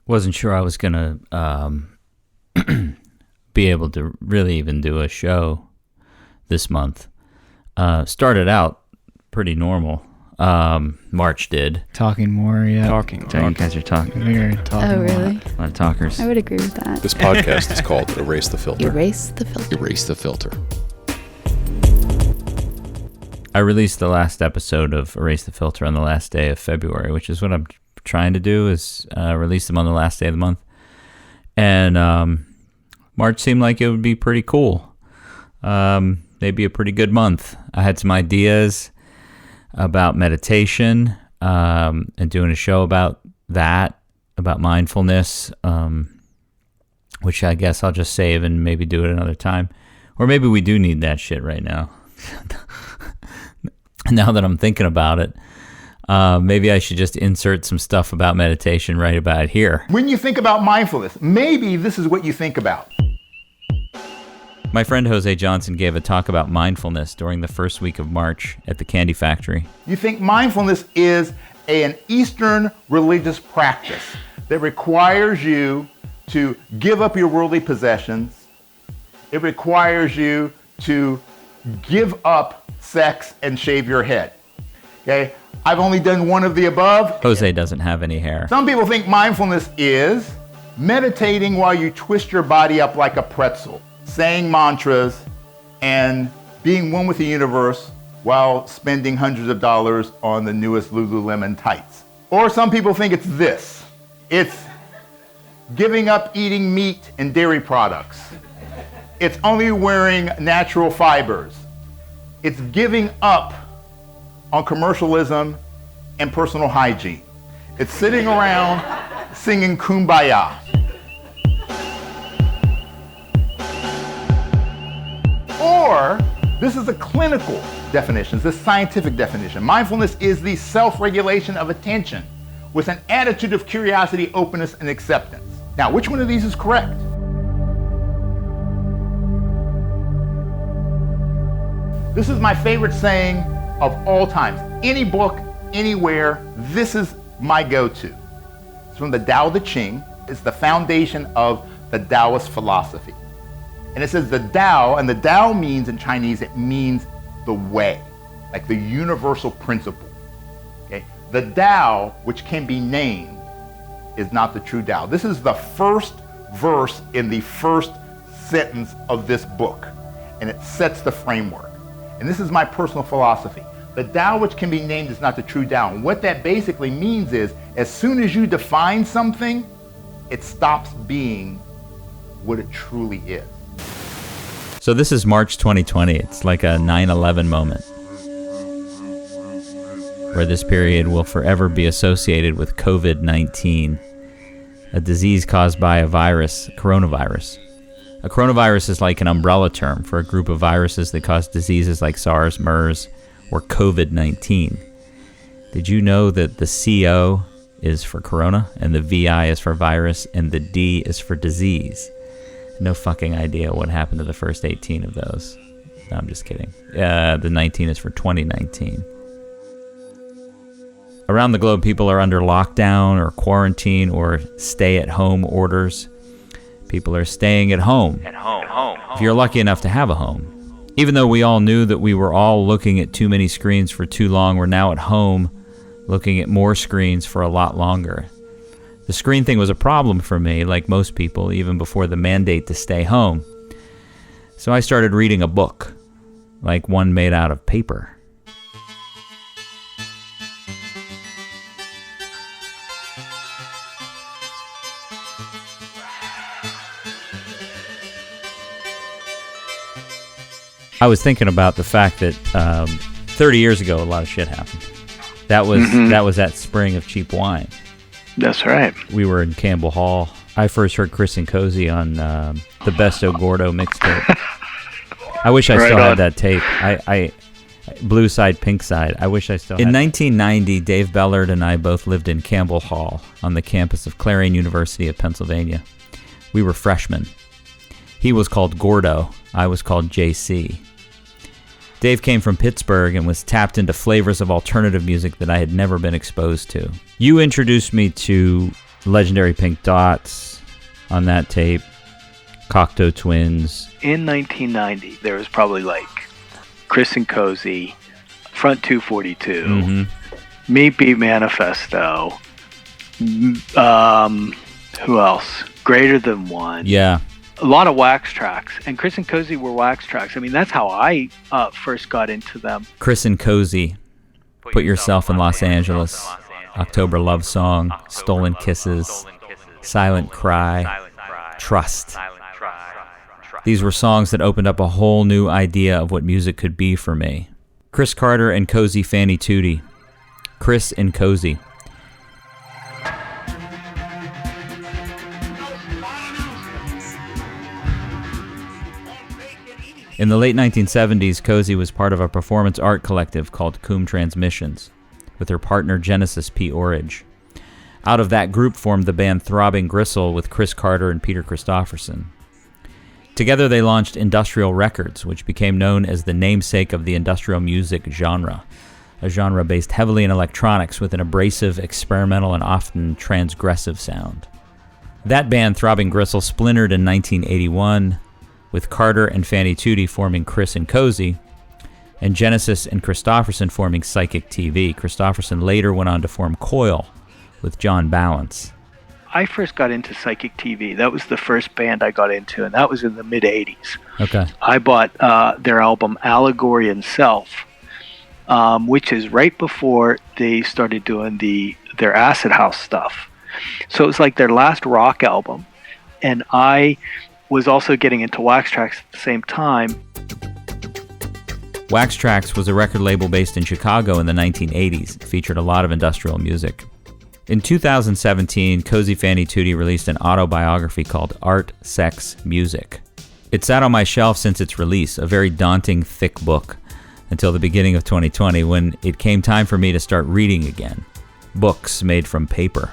wasn't sure I was going to be able to really even do a show this month. Started out pretty normal. March did. Talking more, yeah. Talking. You guys are talking. We're talking. Oh, really? A lot of talkers. I would agree with that. This podcast is called Erase the Filter. Erase the filter. Erase the filter. I released the last episode of Erase the Filter on the last day of February, which is what I'm trying to do, is release them on the last day of the month. And March seemed like it would be pretty cool. Maybe a pretty good month. I had some ideas about meditation and doing a show about that, about mindfulness, which I guess I'll just save and maybe do it another time. Or maybe we do need that shit right now. Now that I'm thinking about it, maybe I should just insert some stuff about meditation right about here. When you think about mindfulness, maybe this is what you think about. My friend Jose Johnson gave a talk about mindfulness during the first week of March at the Candy Factory. You think mindfulness is an Eastern religious practice that requires you to give up your worldly possessions. It requires you to give up sex and shave your head. Okay? I've only done one of the above. Jose doesn't have any hair. Some people think mindfulness is meditating while you twist your body up like a pretzel, saying mantras, and being one with the universe while spending hundreds of dollars on the newest Lululemon tights. Or some people think it's this. It's giving up eating meat and dairy products. It's only wearing natural fibers. It's giving up on commercialism and personal hygiene. It's sitting around singing Kumbaya. Or this is a clinical definition, this scientific definition. Mindfulness is the self-regulation of attention with an attitude of curiosity, openness, and acceptance. Now, which one of these is correct? This is my favorite saying of all times. Any book, anywhere, this is my go-to. It's from the Tao Te Ching. It's the foundation of the Taoist philosophy. And it says the Tao, and the Tao means in Chinese, it means the way, like the universal principle. Okay? The Tao, which can be named, is not the true Tao. This is the first verse in the first sentence of this book, and it sets the framework. And this is my personal philosophy. The Tao which can be named is not the true Tao. And what that basically means is, as soon as you define something, it stops being what it truly is. So this is March 2020. It's like a 9/11 moment, where this period will forever be associated with COVID-19, a disease caused by a virus, coronavirus. A coronavirus is like an umbrella term for a group of viruses that cause diseases like SARS, MERS, or COVID-19. Did you know that the CO is for corona, and the VI is for virus, and the D is for disease? No fucking idea what happened to the first 18 of those. No, I'm just kidding. The 19 is for 2019. Around the globe, people are under lockdown or quarantine or stay-at-home orders. People are staying at home. If you're lucky enough to have a home. Even though we all knew that we were all looking at too many screens for too long, we're now at home looking at more screens for a lot longer. The screen thing was a problem for me, like most people, even before the mandate to stay home. So I started reading a book, like one made out of paper. I was thinking about the fact that 30 years ago, a lot of shit happened. That was that spring of cheap wine. That's right. We were in Campbell Hall. I first heard Chris and Cosey on the Besto Gordo mixtape. I wish I still had that tape. I Blue Side, Pink Side. I wish I still had. In 1990, Dave Bellard and I both lived in Campbell Hall on the campus of Clarion University of Pennsylvania. We were freshmen. He was called Gordo. I was called JC. Dave came from Pittsburgh and was tapped into flavors of alternative music that I had never been exposed to. You introduced me to Legendary Pink Dots on that tape. Cocteau Twins. In 1990, there was probably like Chris and Cosey, Front 242, Meat Beat Manifesto. Who else? Greater Than One. Yeah. A lot of wax tracks, and Chris and Cosey were wax tracks. I mean, that's how I first got into them. Chris and Cosey, Put Yourself in Los Angeles, October Love Song, Stolen Kisses, Silent Cry, Trust. These were songs that opened up a whole new idea of what music could be for me. Chris Carter and Cosey Fanny Tootie. Chris and Cosey. In the late 1970s, Cosey was part of a performance art collective called Coom Transmissions, with her partner Genesis P. Orridge. Out of that group formed the band Throbbing Gristle with Chris Carter and Peter Christopherson. Together they launched Industrial Records, which became known as the namesake of the industrial music genre, a genre based heavily in electronics with an abrasive, experimental, and often transgressive sound. That band, Throbbing Gristle, splintered in 1981, with Carter and Fanny Tootie forming Chris and Cosey, and Genesis and Christopherson forming Psychic TV. Christopherson later went on to form Coil with John Balance. I first got into Psychic TV. That was the first band I got into, and that was in the mid-'80s. Okay. I bought their album Allegory and Self, which is right before they started doing their Acid House stuff. So it was like their last rock album, and I was also getting into Wax Trax at the same time. Wax Trax was a record label based in Chicago in the 1980s. It featured a lot of industrial music. In 2017, Cosey Fanny Tootie released an autobiography called Art, Sex, Music. It sat on my shelf since its release, a very daunting, thick book, until the beginning of 2020 when it came time for me to start reading again. Books made from paper.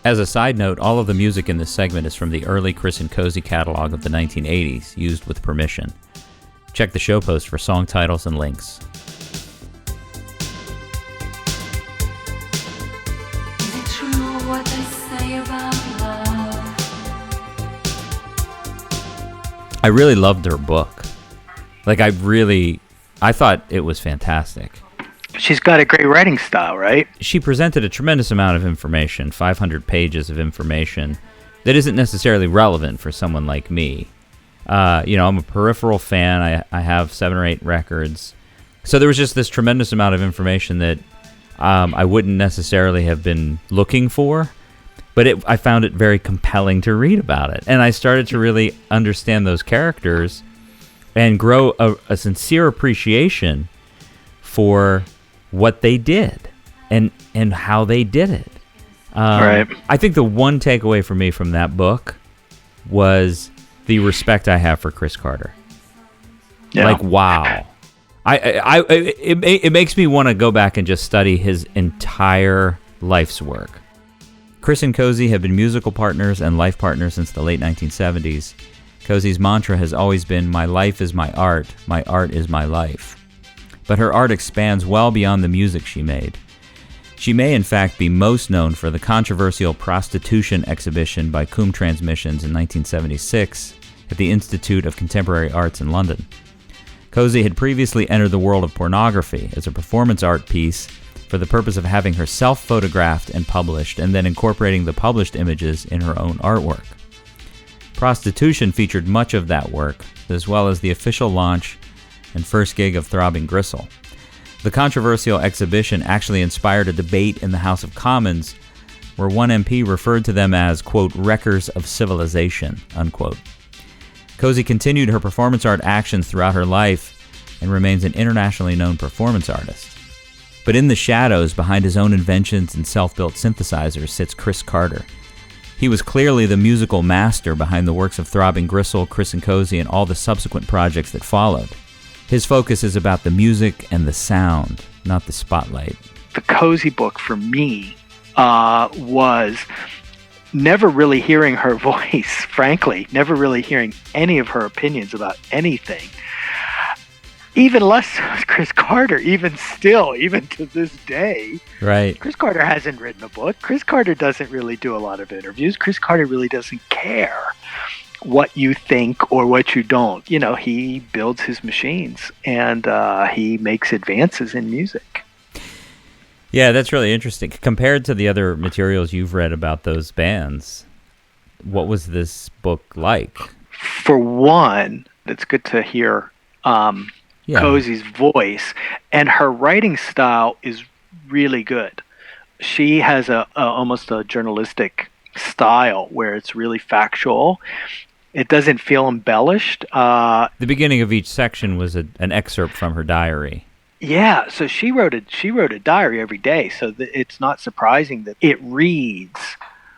As a side note, all of the music in this segment is from the early Chris and Cosey catalog of the 1980s, used with permission. Check the show post for song titles and links. What they say about love. I really loved her book. Like, I thought it was fantastic. She's got a great writing style, right? She presented a tremendous amount of information, 500 pages of information, that isn't necessarily relevant for someone like me. I'm a peripheral fan. I have 7 or 8 records. So there was just this tremendous amount of information that I wouldn't necessarily have been looking for, but I found it very compelling to read about it. And I started to really understand those characters and grow a sincere appreciation for what they did and how they did it. Right. I think the one takeaway for me from that book was the respect I have for Chris Carter. Yeah. Like, wow. It makes me want to go back and just study his entire life's work. Chris and Cosey have been musical partners and life partners since the late 1970s. Cosey's mantra has always been, "My life is my art is my life." But her art expands well beyond the music she made. She may, in fact, be most known for the controversial prostitution exhibition by Coom Transmissions in 1976 at the Institute of Contemporary Arts in London. Cosey had previously entered the world of pornography as a performance art piece for the purpose of having herself photographed and published, and then incorporating the published images in her own artwork. Prostitution featured much of that work, as well as the official launch and first gig of Throbbing Gristle. The controversial exhibition actually inspired a debate in the House of Commons, where one MP referred to them as, quote, wreckers of civilization, unquote. Cosey continued her performance art actions throughout her life and remains an internationally known performance artist. But in the shadows, behind his own inventions and self-built synthesizers, sits Chris Carter. He was clearly the musical master behind the works of Throbbing Gristle, Chris and Cosey, and all the subsequent projects that followed. His focus is about the music and the sound, not the spotlight. The Cosey book for me was never really hearing her voice, frankly, never really hearing any of her opinions about anything. even less so is Chris Carter, even still, even to this day. Right. Chris Carter hasn't written a book. Chris Carter doesn't really do a lot of interviews. Chris Carter really doesn't care what you think or what you don't. You know, he builds his machines and he makes advances in music. Yeah, that's really interesting. Compared to the other materials you've read about those bands, what was this book like? For one, it's good to hear Cosey's voice, and her writing style is really good. She has a almost a journalistic style where it's really factual. It doesn't feel embellished. The beginning of each section was an excerpt from her diary. Yeah, so she wrote a diary every day, so it's not surprising that it reads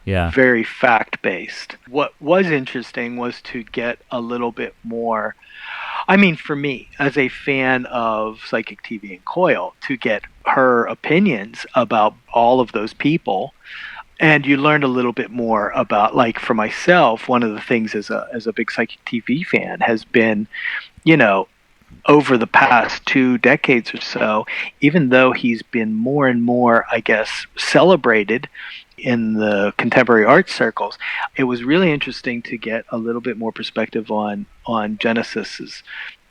very fact-based. What was interesting was to get a little bit more, I mean, for me, as a fan of Psychic TV and Coil, to get her opinions about all of those people. And you learned a little bit more about, like, for myself, one of the things as a big Psychic TV fan has been, you know, over the past 2 decades or so, even though he's been more and more, I guess, celebrated in the contemporary art circles, it was really interesting to get a little bit more perspective on Genesis's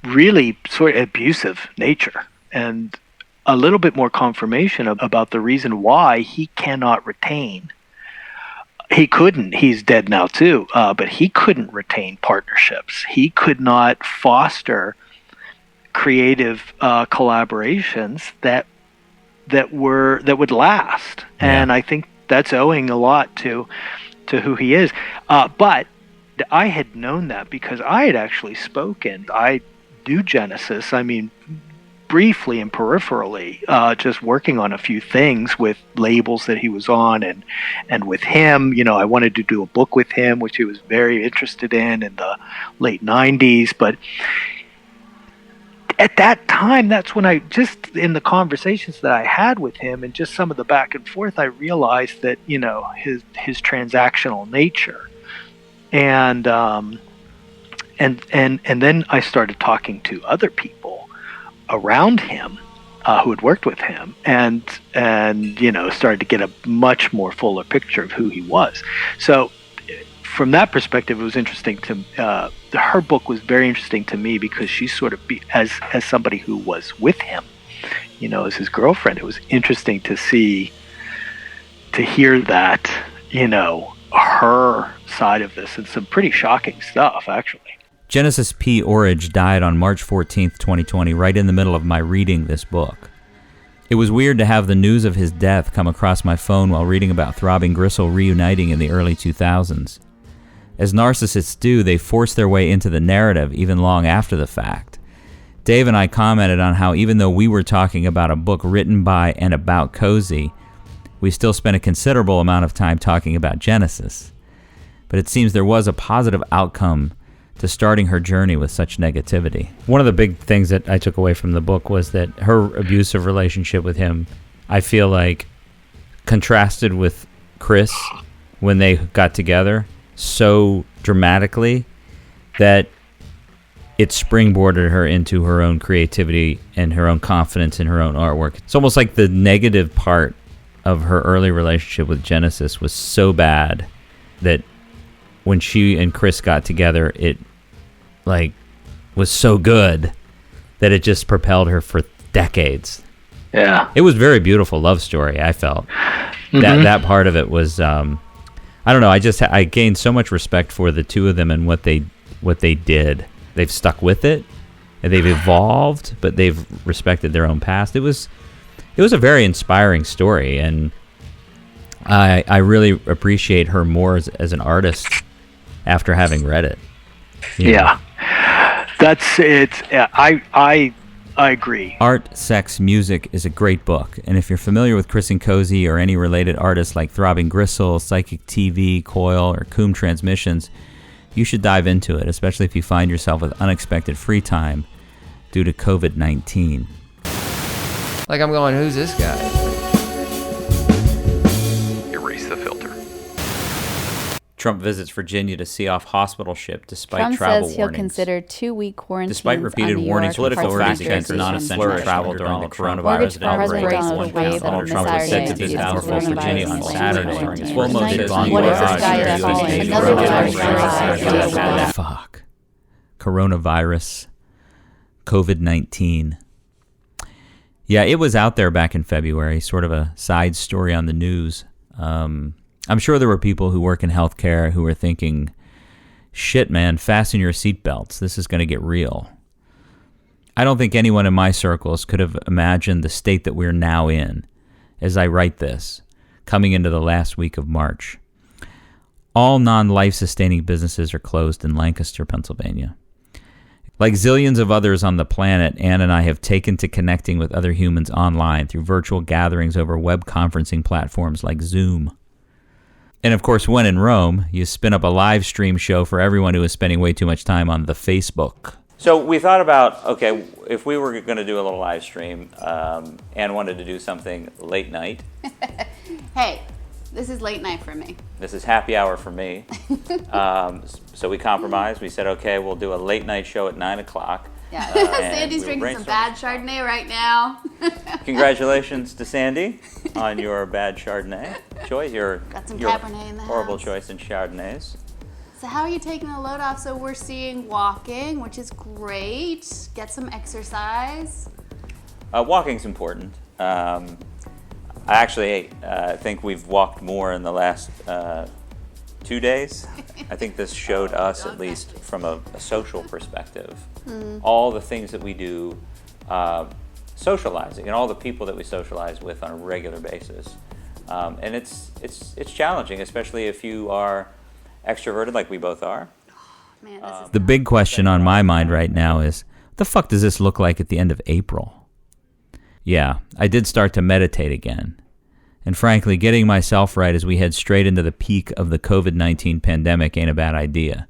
really sort of abusive nature, and a little bit more confirmation about the reason why he cannot retain. He couldn't. He's dead now too, but he couldn't retain partnerships. He could not foster creative collaborations that would last. Yeah. And I think that's owing a lot to who he is. But I had known that because I had actually spoken. I knew Genesis, I mean, briefly and peripherally, just working on a few things with labels that he was on, and with him. You know, I wanted to do a book with him, which he was very interested in the late 90s. But at that time, that's when I just, in the conversations that I had with him and just some of the back and forth, I realized that, you know, his transactional nature. And then I started talking to other people around him who had worked with him, and you know, started to get a much more fuller picture of who he was. So from that perspective, it was interesting to her book was very interesting to me because she sort of as somebody who was with him, you know, as his girlfriend. It was interesting to hear that, you know, her side of this, and some pretty shocking stuff, actually. Genesis P. Orridge died on March 14th, 2020, right in the middle of my reading this book. It was weird to have the news of his death come across my phone while reading about Throbbing Gristle reuniting in the early 2000s. As narcissists do, they force their way into the narrative even long after the fact. Dave and I commented on how even though we were talking about a book written by and about Cosey, we still spent a considerable amount of time talking about Genesis. But it seems there was a positive outcome to starting her journey with such negativity. One of the big things that I took away from the book was that her abusive relationship with him, I feel like, contrasted with Chris when they got together so dramatically that it springboarded her into her own creativity and her own confidence in her own artwork. It's almost like the negative part of her early relationship with Genesis was so bad that when she and Chris got together, it like was so good that it just propelled her for decades. Yeah. It was a very beautiful love story, I felt. Mm-hmm. That part of it was I don't know, I gained so much respect for the two of them and what they did. They've stuck with it, and they've evolved, but they've respected their own past. It was a very inspiring story, and I really appreciate her more as an artist after having read it. Yeah. That's it. I agree. Art, Sex, Music is a great book, and if you're familiar with Chris and Cosey or any related artists like Throbbing Gristle, Psychic TV, Coil, or Coombe Transmissions, you should dive into it, especially if you find yourself with unexpected free time due to COVID-19. Like, I'm going, who's this guy? Erase the filter. Trump visits Virginia to see off hospital ship despite Trump travel says he'll warnings. consider 2-week quarantines Despite repeated on New warnings York from parts of authorities New against Jersey non-essential and travel during the coronavirus Mortgage outbreak. President Donald Trump Donald Trump was said to be down for Virginia on Saturday during his full motion What if the sky is falling? Another virus. Fuck. Coronavirus. COVID-19. Yeah, it was out there back in February, sort of a side story on the news. I'm sure there were people who work in healthcare who were thinking, shit, man, fasten your seatbelts. This is going to get real. I don't think anyone in my circles could have imagined the state that we're now in as I write this, coming into the last week of March. All non-life sustaining businesses are closed in Lancaster, Pennsylvania. Like zillions of others on the planet, Ann and I have taken to connecting with other humans online through virtual gatherings over web conferencing platforms like Zoom. And of course, when in Rome, you spin up a live stream show for everyone who is spending way too much time on the Facebook. So we thought about, okay, if we were going to do a little live stream, Ann wanted to do something late night. Hey, this is late night for me. This is happy hour for me. So we compromised. We said, okay, we'll do a late night show at 9 o'clock. Yeah, Sandy's drinking some bad Chardonnay right now. Congratulations to Sandy on your bad Chardonnay choice. Got some your Cabernet in the horrible house. choice in Chardonnays. So how are you taking the load off? So we're seeing walking, which is great. Get some exercise. Walking's important. I actually think we've walked more in the last 2 days. I think this showed us, at least from a social perspective, all the things that we do socializing and all the people that we socialize with on a regular basis. And it's challenging, especially if you are extroverted like we both are. Man, this is The big question on my mind right now is, what the fuck does this look like at the end of April? Yeah, I did start to meditate again. And frankly, getting myself right as we head straight into the peak of the COVID-19 pandemic ain't a bad idea.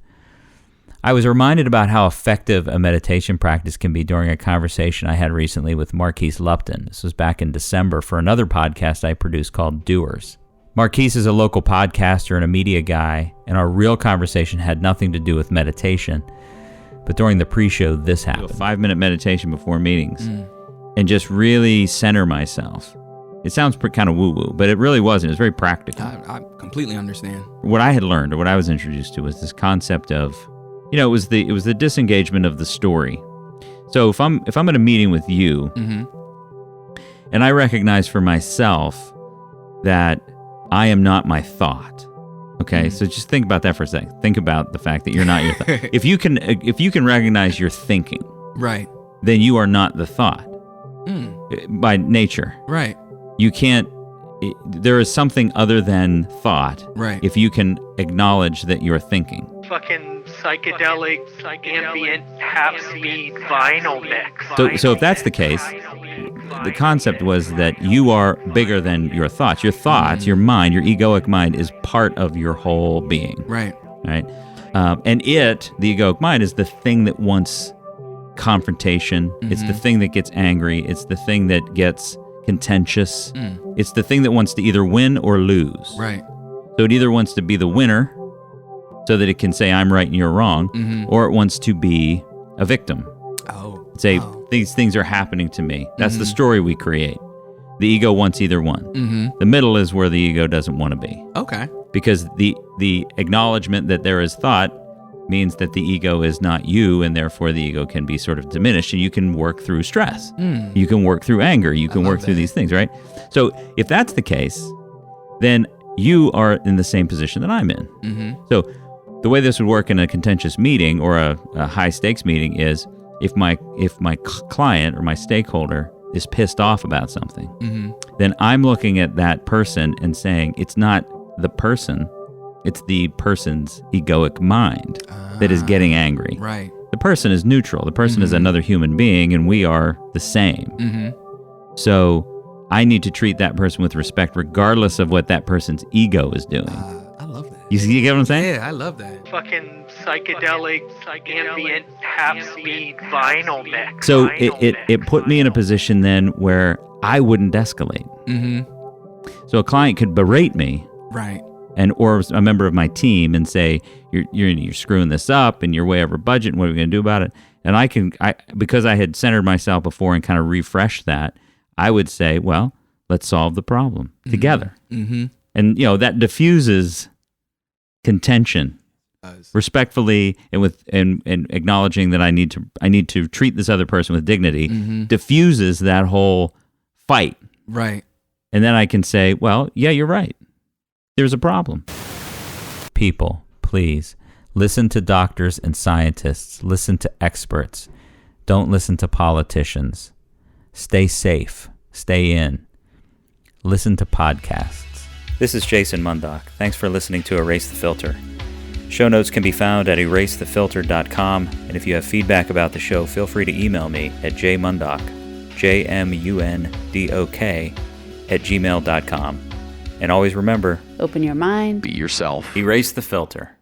I was reminded about how effective a meditation practice can be during a conversation I had recently with Marquise Lupton. This was back in December for another podcast I produced called Doers. Marquise is a local podcaster and a media guy, and our real conversation had nothing to do with meditation. But during the pre-show, this happened. A 5-minute meditation before meetings and just really center myself. It sounds kind of woo-woo, but it really wasn't. It was very practical. I completely understand. What I had learned, or what I was introduced to, was this concept of, it was the disengagement of the story. So if I'm at a meeting with you, and I recognize for myself that I am not my thought. Okay, so just think about that for a second. Think about the fact that you're not your thought. If you can recognize your thinking, Right. then you are not the thought by nature. Right. You can't. There is something other than thought. Right. If you can acknowledge that you're thinking. Fucking psychedelic, ambient, half-speed vinyl mix. So if that's the case, the concept was that you are bigger than your thoughts. Your thoughts, your mind, your egoic mind is part of your whole being. Right. Right. And the egoic mind, is the thing that wants confrontation. It's the thing that gets angry. It's the thing that gets contentious. It's the thing that wants to either win or lose. Right. So it either wants to be the winner so that it can say I'm right and you're wrong, or it wants to be a victim. Oh. Say, these things are happening to me. That's the story we create. The ego wants either one. The middle is where the ego doesn't want to be. Okay. Because the acknowledgement that there is thought means that the ego is not you, and therefore the ego can be sort of diminished, and you can work through stress. You can work through anger. You can work through these things, right? So if that's the case, then you are in the same position that I'm in. So the way this would work in a contentious meeting or a high stakes meeting is if my client or my stakeholder is pissed off about something, then I'm looking at that person and saying it's not the person. It's the person's egoic mind that is getting angry. Right. The person is neutral. The person is another human being, and we are the same. So I need to treat that person with respect, regardless of what that person's ego is doing. I love that. You get what I'm saying? Yeah, I love that. Fucking psychedelic, ambient, half-speed vinyl mix. So it put me in a position then where I wouldn't escalate. So a client could berate me. Right. or a member of my team and say, you're screwing this up and you're way over budget, and what are we going to do about it? And because I had centered myself before and kind of refreshed that, I would say, well, let's solve the problem together. Mm-hmm. And, that diffuses contention respectfully and acknowledging that I need to treat this other person with dignity, diffuses that whole fight. Right. And then I can say, well, yeah, you're right. There's a problem. People, please, listen to doctors and scientists. Listen to experts. Don't listen to politicians. Stay safe. Stay in. Listen to podcasts. This is Jason Mundok. Thanks for listening to Erase the Filter. Show notes can be found at erasethefilter.com, and if you have feedback about the show, feel free to email me at jmundok, jmundok, @gmail.com. And always remember, Open your mind. Be yourself. erase the filter.